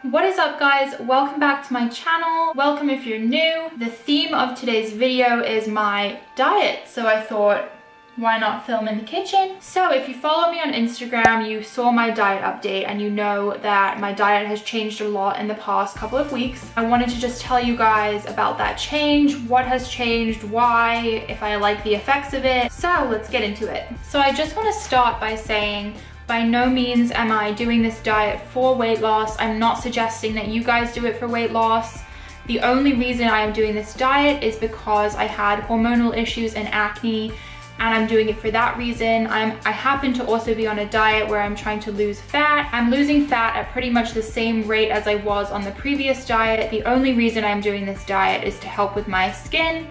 What is up, guys? Welcome back to my channel. Welcome if you're new. The theme of today's video is my diet, so I thought, why not film in the kitchen? So if you follow me on Instagram, you saw my diet update and you know that my diet has changed a lot in the past couple of weeks. I wanted to just tell you guys about that change, what has changed, why, if I like the effects of it. So let's get into it. So I just want to start by saying, by no means am I doing this diet for weight loss. I'm not suggesting that you guys do it for weight loss. The only reason I am doing this diet is because I had hormonal issues and acne, and I'm doing it for that reason. I happen to also be on a diet where I'm trying to lose fat. I'm losing fat at pretty much the same rate as I was on the previous diet. The only reason I'm doing this diet is to help with my skin.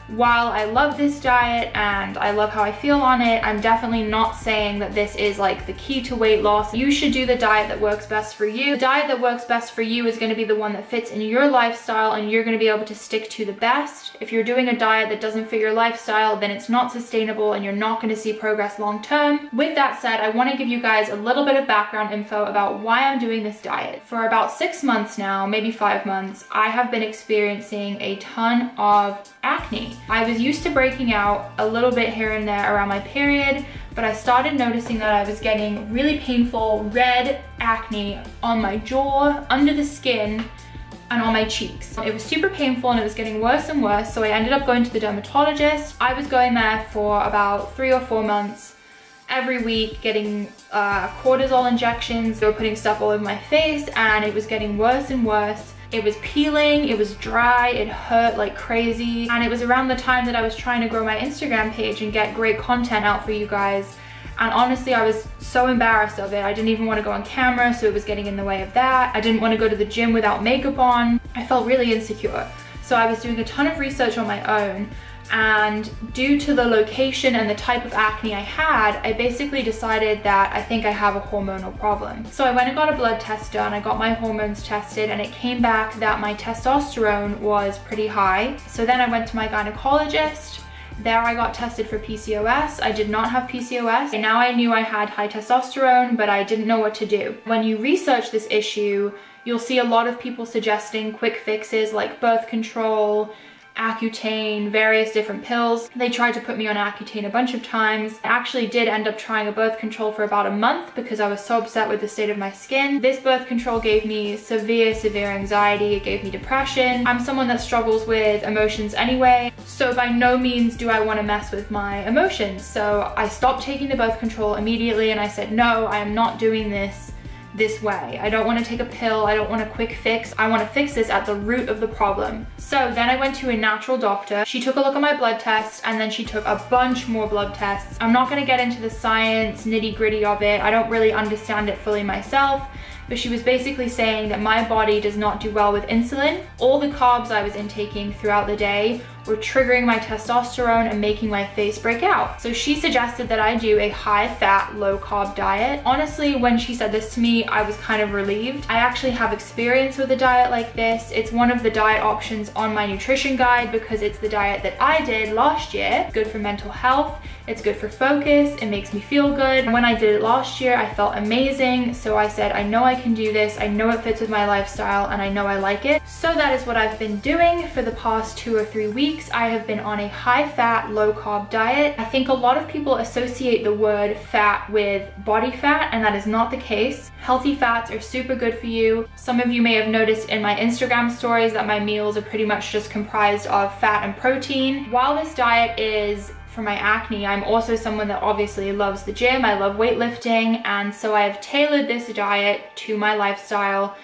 While I love this diet and I love how I feel on it, I'm definitely not saying that this is like the key to weight loss. You should do the diet that works best for you. The diet that works best for you is going to be the one that fits in your lifestyle and you're going to be able to stick to the best. If you're doing a diet that doesn't fit your lifestyle, then it's not sustainable and you're not going to see progress long term. With that said, I want to give you guys a little bit of background info about why I'm doing this diet. For about 6 months now, maybe 5 months, I have been experiencing a ton of acne. I was used to breaking out a little bit here and there around my period, but I started noticing that I was getting really painful red acne on my jaw, under the skin, and on my cheeks. It was super painful and it was getting worse and worse, so I ended up going to the dermatologist. I was going there for about 3 or 4 months, every week, getting cortisol injections. They were putting stuff all over my face and it was getting worse and worse. It was peeling, it was dry, it hurt like crazy. And it was around the time that I was trying to grow my Instagram page and get great content out for you guys. And honestly, I was so embarrassed of it. I didn't even want to go on camera, so it was getting in the way of that. I didn't want to go to the gym without makeup on. I felt really insecure. So I was doing a ton of research on my own. And due to the location and the type of acne I had, I basically decided that I think I have a hormonal problem. So I went and got a blood test done, I got my hormones tested, and it came back that my testosterone was pretty high. So then I went to my gynecologist. There I got tested for PCOS. I did not have PCOS. And now I knew I had high testosterone, but I didn't know what to do. When you research this issue, you'll see a lot of people suggesting quick fixes like birth control, Accutane, various different pills. They tried to put me on Accutane a bunch of times. I actually did end up trying a birth control for about a month because I was so upset with the state of my skin. This birth control gave me severe anxiety. It gave me depression. I'm someone that struggles with emotions anyway, so by no means do I want to mess with my emotions. So I stopped taking the birth control immediately and I said, no, I am not doing this way. I don't want to take a pill. I don't want a quick fix. I want to fix this at the root of the problem. So then I went to a natural doctor. She took a look at my blood tests and then she took a bunch more blood tests. I'm not going to get into the science nitty-gritty of it. I don't really understand it fully myself, but she was basically saying that my body does not do well with insulin. All the carbs I was intaking throughout the day were triggering my testosterone and making my face break out. So she suggested that I do a high-fat, low-carb diet. Honestly, when she said this to me, I was kind of relieved. I actually have experience with a diet like this. It's one of the diet options on my nutrition guide because it's the diet that I did last year. It's good for mental health. It's good for focus. It makes me feel good. And when I did it last year, I felt amazing. So I said, I know I can do this. I know it fits with my lifestyle and I know I like it. So that is what I've been doing for the past 2 or 3 weeks. I have been on a high-fat, low-carb diet. I think a lot of people associate the word fat with body fat, and that is not the case. Healthy fats are super good for you. Some of you may have noticed in my Instagram stories that my meals are pretty much just comprised of fat and protein. While this diet is for my acne, I'm also someone that obviously loves the gym. I love weightlifting, and so I have tailored this diet to my lifestyle.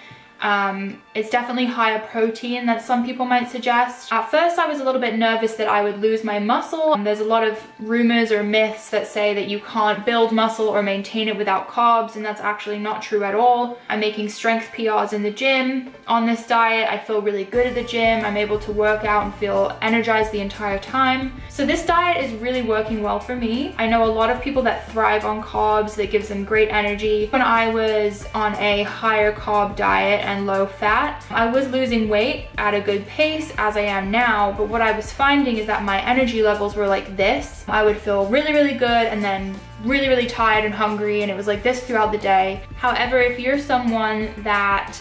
It's definitely higher protein than some people might suggest. At first I was a little bit nervous that I would lose my muscle. There's a lot of rumors or myths that say that you can't build muscle or maintain it without carbs, and that's actually not true at all. I'm making strength PRs in the gym on this diet. I feel really good at the gym. I'm able to work out and feel energized the entire time. So this diet is really working well for me. I know a lot of people that thrive on carbs, that gives them great energy. When I was on a higher carb diet and low fat, I was losing weight at a good pace as I am now, but what I was finding is that my energy levels were like this. I would feel really good and then really tired and hungry, and it was like this throughout the day. However, if you're someone that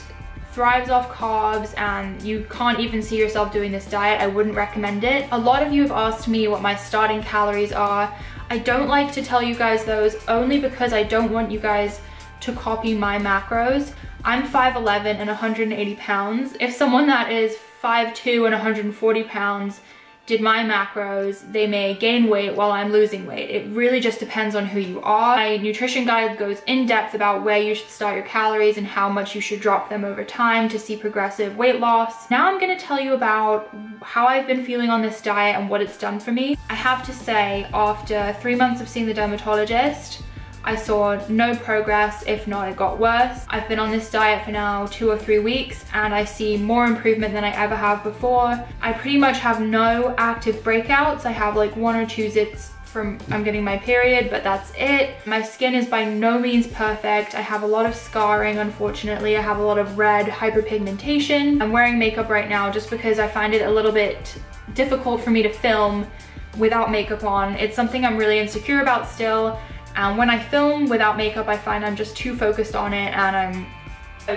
thrives off carbs and you can't even see yourself doing this diet, I wouldn't recommend it. A lot of you have asked me what my starting calories are. I don't like to tell you guys those only because I don't want you guys to copy my macros. I'm 5'11" and 180 pounds. If someone that is 5'2" and 140 pounds did my macros, they may gain weight while I'm losing weight. It really just depends on who you are. My nutrition guide goes in depth about where you should start your calories and how much you should drop them over time to see progressive weight loss. Now I'm gonna tell you about how I've been feeling on this diet and what it's done for me. I have to say, after 3 months of seeing the dermatologist, I saw no progress, if not it got worse. I've been on this diet for now 2 or 3 weeks and I see more improvement than I ever have before. I pretty much have no active breakouts. I have like 1 or 2 zits from I'm getting my period, but that's it. My skin is by no means perfect. I have a lot of scarring, unfortunately. I have a lot of red hyperpigmentation. I'm wearing makeup right now just because I find it a little bit difficult for me to film without makeup on. It's something I'm really insecure about still. And when I film without makeup, I find I'm just too focused on it, and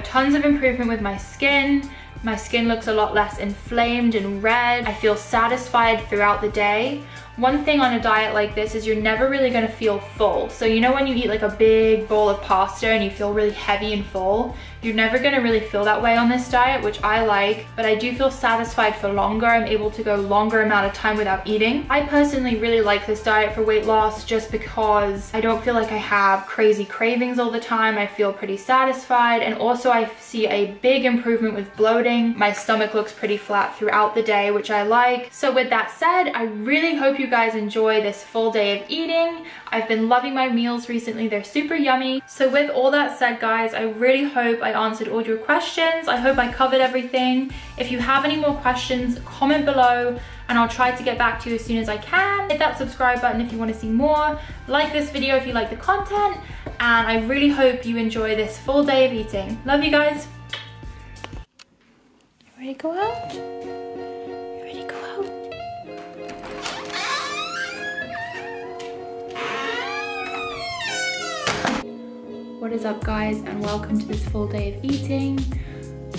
tons of improvement with my skin. My skin looks a lot less inflamed and red. I feel satisfied throughout the day. One thing on a diet like this is you're never really gonna feel full. So you know when you eat like a big bowl of pasta and you feel really heavy and full? You're never gonna really feel that way on this diet, which I like, but I do feel satisfied for longer. I'm able to go longer amount of time without eating. I personally really like this diet for weight loss just because I don't feel like I have crazy cravings all the time. I feel pretty satisfied, and also I see a big improvement with bloating. My stomach looks pretty flat throughout the day, which I like. So with that said, I really hope you guys enjoy this full day of eating. I've been loving my meals recently. They're super yummy. So with all that said, guys, I really hope I answered all your questions. I hope I covered everything. If you have any more questions, comment below and I'll try to get back to you as soon as I can. Hit that subscribe button if you want to see more. Like this video if you like the content, and I really hope you enjoy this full day of eating. Love you guys. You ready to go out? You ready to go out? What is up, guys, and welcome to this full day of eating.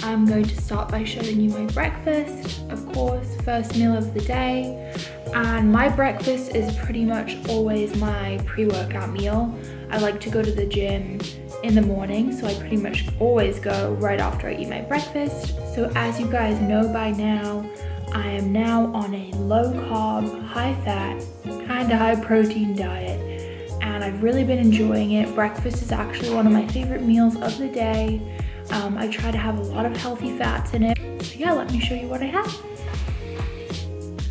I'm going to start by showing you my breakfast, of course, first meal of the day. And my breakfast is pretty much always my pre-workout meal. I like to go to the gym in the morning, so I pretty much always go right after I eat my breakfast. So as you guys know by now, I am now on a low carb, high fat, kind of high protein diet. And I've really been enjoying it. Breakfast is actually one of my favorite meals of the day. I try to have a lot of healthy fats in it. So yeah, let me show you what I have.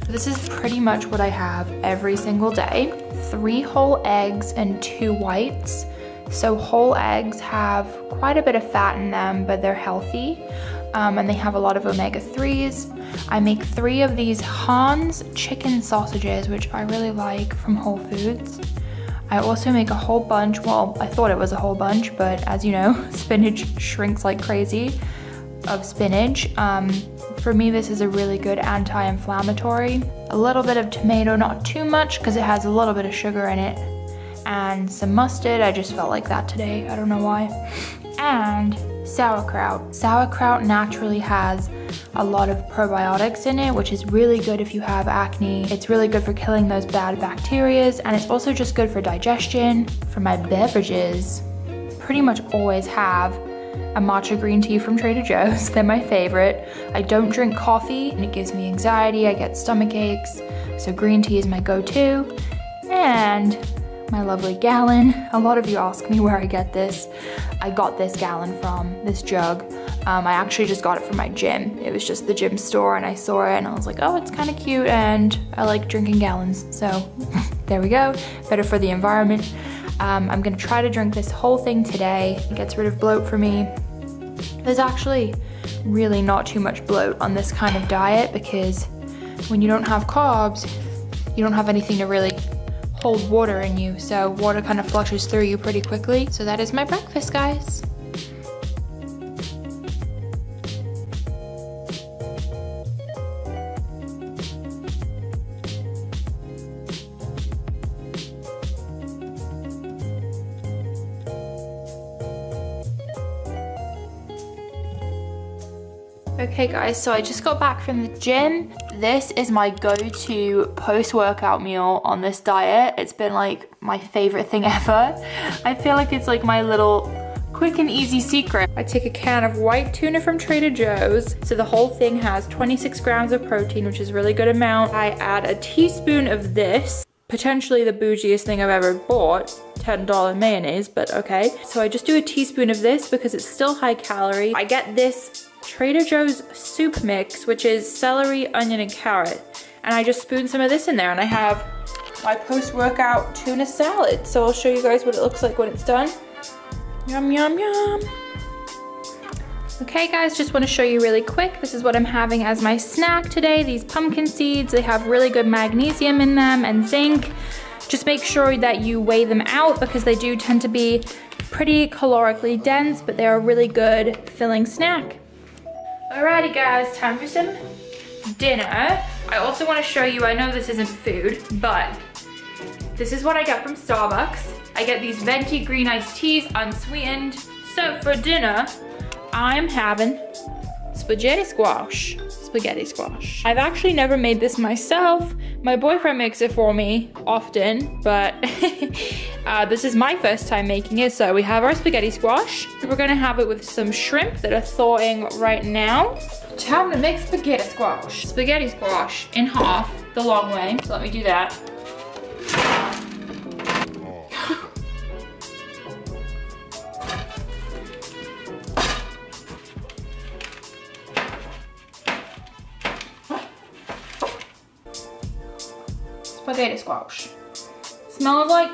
This is pretty much what I have every single day. 3 whole eggs and 2 whites. So whole eggs have quite a bit of fat in them, but they're healthy. And they have a lot of omega-3s. I make 3 of these Hans chicken sausages, which I really like, from Whole Foods. I also make a whole bunch, well, I thought it was a whole bunch, but as you know, spinach shrinks like crazy, of spinach. For me, this is a really good anti-inflammatory. A little bit of tomato, not too much, because it has a little bit of sugar in it. And some mustard, I just felt like that today, I don't know why. And sauerkraut. Sauerkraut naturally has a lot of probiotics in it, which is really good if you have acne. It's really good for killing those bad bacteria, and it's also just good for digestion. For my beverages, pretty much always have a matcha green tea from Trader Joe's. They're my favorite. I don't drink coffee and it gives me anxiety. I get stomach aches. So green tea is my go-to. And my lovely gallon. A lot of you ask me where I get this. I got this gallon from, this jug. I actually just got it from my gym. It was just the gym store and I saw it and I was like, oh, it's kind of cute and I like drinking gallons. So there we go, better for the environment. I'm gonna try to drink this whole thing today. It gets rid of bloat for me. There's actually really not too much bloat on this kind of diet because when you don't have carbs, you don't have anything to really hold water in you. So water kind of flushes through you pretty quickly. So that is my breakfast, guys. Okay guys, so I just got back from the gym. This is my go-to post-workout meal on this diet. It's been like my favorite thing ever. I feel like it's like my little quick and easy secret. I take a can of white tuna from Trader Joe's. So the whole thing has 26 grams of protein, which is a really good amount. I add a teaspoon of this, potentially the bougiest thing I've ever bought, $10 mayonnaise, but okay. So I just do a teaspoon of this because it's still high calorie. I get this Trader Joe's soup mix, which is celery, onion, and carrot. And I just spoon some of this in there and I have my post-workout tuna salad. So I'll show you guys what it looks like when it's done. Yum, yum, yum. Okay guys, just want to show you really quick. This is what I'm having as my snack today. These pumpkin seeds, they have really good magnesium in them and zinc. Just make sure that you weigh them out because they do tend to be pretty calorically dense, but they're a really good filling snack. Alrighty guys, time for some dinner. I also want to show you, I know this isn't food, but this is what I get from Starbucks. I get these venti green iced teas, unsweetened. So for dinner, I'm having spaghetti squash. Spaghetti squash. I've actually never made this myself. My boyfriend makes it for me often, but this is my first time making it. So we have our spaghetti squash. We're gonna have it with some shrimp that are thawing right now. Time to make spaghetti squash. Spaghetti squash in half, the long way. So let me do that. Spaghetti squash. Smells like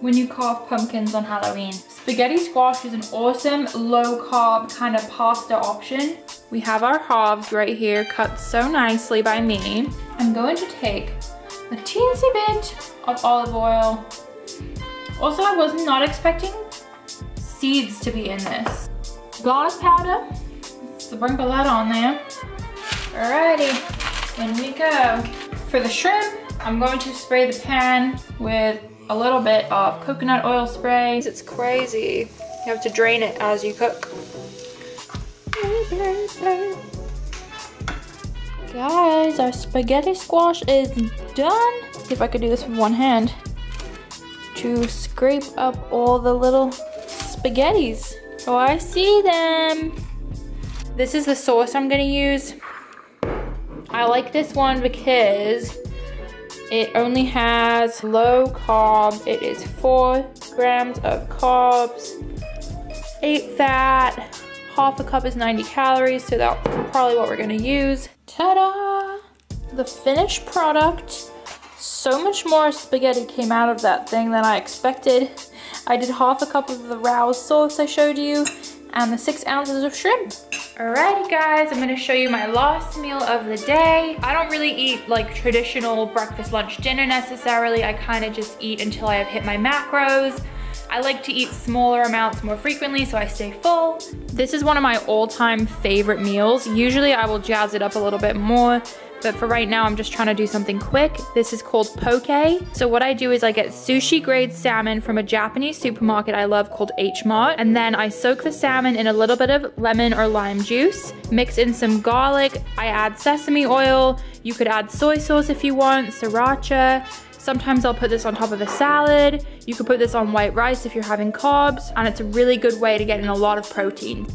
when you carve pumpkins on Halloween. Spaghetti squash is an awesome low carb kind of pasta option. We have our halves right here cut so nicely by me. I'm going to take a teensy bit of olive oil. Also, I was not expecting seeds to be in this. Garlic powder, sprinkle that on there. Alrighty, in we go. For the shrimp, I'm going to spray the pan with a little bit of coconut oil spray. It's crazy. You have to drain it as you cook. Guys, our spaghetti squash is done. See if I could do this with one hand to scrape up all the little spaghettis. Oh, I see them. This is the sauce I'm gonna use. I like this one because it only has low carb. It is 4 grams of carbs, 8 fat, half a cup is 90 calories, so that's probably what we're gonna use. Ta-da! The finished product. So much more spaghetti came out of that thing than I expected. I did half a cup of the Rouse sauce I showed you, and the 6 ounces of shrimp. Alrighty guys, I'm gonna show you my last meal of the day. I don't really eat like traditional breakfast, lunch, dinner necessarily. I kind of just eat until I have hit my macros. I like to eat smaller amounts more frequently so I stay full. This is one of my all-time favorite meals. Usually I will jazz it up a little bit more, but for right now I'm just trying to do something quick. This is called poke. So what I do is I get sushi grade salmon from a Japanese supermarket I love called H Mart, and then I soak the salmon in a little bit of lemon or lime juice, mix in some garlic, I add sesame oil, you could add soy sauce if you want, sriracha. Sometimes I'll put this on top of a salad. You could put this on white rice if you're having carbs, and it's a really good way to get in a lot of protein.